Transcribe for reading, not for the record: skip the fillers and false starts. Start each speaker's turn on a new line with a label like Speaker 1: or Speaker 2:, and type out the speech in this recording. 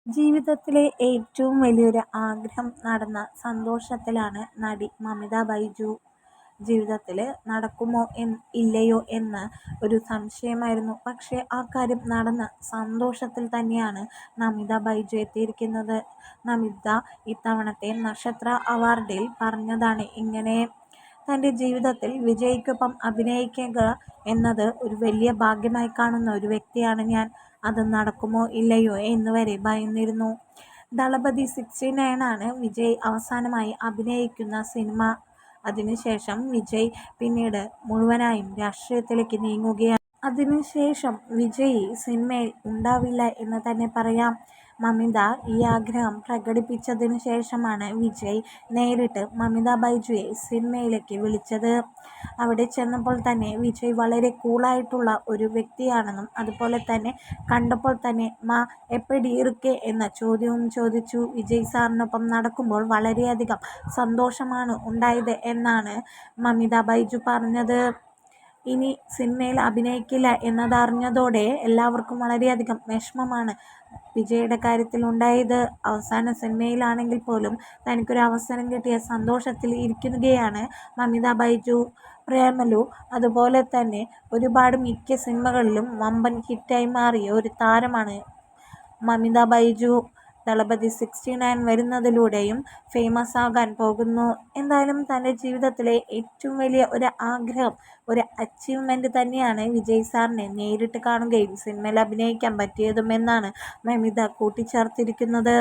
Speaker 1: ജീവിതത്തിലെ ഏറ്റവും വലിയൊരു ആഗ്രഹം നടന്ന സന്തോഷത്തിലാണ് നടി മമിത ബൈജു. ജീവിതത്തിൽ നടക്കുമോ ഇല്ലയോ എന്ന് ഒരു സംശയമായിരുന്നു. പക്ഷേ ആ കാര്യം നടന്ന സന്തോഷത്തിൽ തന്നെയാണ് നമിത ബൈജു എത്തിയിരിക്കുന്നത്. നമിത ഇത്തവണത്തെ നക്ഷത്ര അവാർഡിൽ പറഞ്ഞതാണ് ഇങ്ങനെ: തൻ്റെ ജീവിതത്തിൽ വിജയ്ക്കൊപ്പം അഭിനയിക്കുക എന്നത് ഒരു വലിയ ഭാഗ്യമായി കാണുന്ന ഒരു വ്യക്തിയാണ് ഞാൻ. അത് നടക്കുമോ ഇല്ലയോ എന്ന് വരെ ഭയന്നിരുന്നു. ദളപതി 69 ആണ് വിജയ് അവസാനമായി അഭിനയിക്കുന്ന സിനിമ. അതിനുശേഷം വിജയ് പിന്നീട് മുഴുവനായും രാഷ്ട്രീയത്തിലേക്ക് നീങ്ങുകയാണ്. അതിനുശേഷം വിജയ് സിനിമയിൽ ഉണ്ടാവില്ല എന്ന് തന്നെ പറയാം. മമിത ഈ ആഗ്രഹം പ്രകടിപ്പിച്ചതിനു ശേഷമാണ് വിജയ് നേരിട്ട് മമിത ബൈജുയെ സിനിമയിലേക്ക് വിളിച്ചത്. അവിടെ ചെന്നപ്പോൾ തന്നെ വിജയ് വളരെ കൂളായിട്ടുള്ള ഒരു വ്യക്തിയാണെന്നും അതുപോലെ തന്നെ കണ്ടപ്പോൾ തന്നെ മാ എപ്പടി ഇറുക്കെ എന്ന ചോദ്യവും ചോദിച്ചു. വിജയ് സാറിനൊപ്പം നടക്കുമ്പോൾ വളരെയധികം സന്തോഷമാണ് ഉണ്ടായത് എന്നാണ് മമിത ബൈജു പറഞ്ഞത്. ഇനി സിനിമയിൽ അഭിനയിക്കില്ല എന്നതറിഞ്ഞതോടെ എല്ലാവർക്കും വളരെയധികം വിഷമമാണ് വിജയുടെ കാര്യത്തിൽ ഉണ്ടായത്. അവസാന സിനിമയിലാണെങ്കിൽ പോലും തനിക്കൊരു അവസരം കിട്ടിയ സന്തോഷത്തിൽ ഇരിക്കുകയാണ് മമിത ബൈജു. പ്രേമലു അതുപോലെ തന്നെ ഒരുപാട് മിക്ക സിനിമകളിലും വമ്പൻ ഹിറ്റായി മാറിയ ഒരു താരമാണ് മമിത ബൈജു. ദളപതി 69 വരുന്നതിലൂടെയും ഫേമസ് ആകാൻ പോകുന്നു. എന്തായാലും തൻ്റെ ജീവിതത്തിലെ ഏറ്റവും വലിയ ഒരു ആഗ്രഹം, ഒരു അച്ചീവ്മെൻറ്റ് തന്നെയാണ് വിജയ് സാറിനെ നേരിട്ട് കാണുകയും സിനിമയിൽ അഭിനയിക്കാൻ പറ്റിയതുമെന്നാണ് മമിത കൂട്ടിച്ചേർത്തിരിക്കുന്നത്.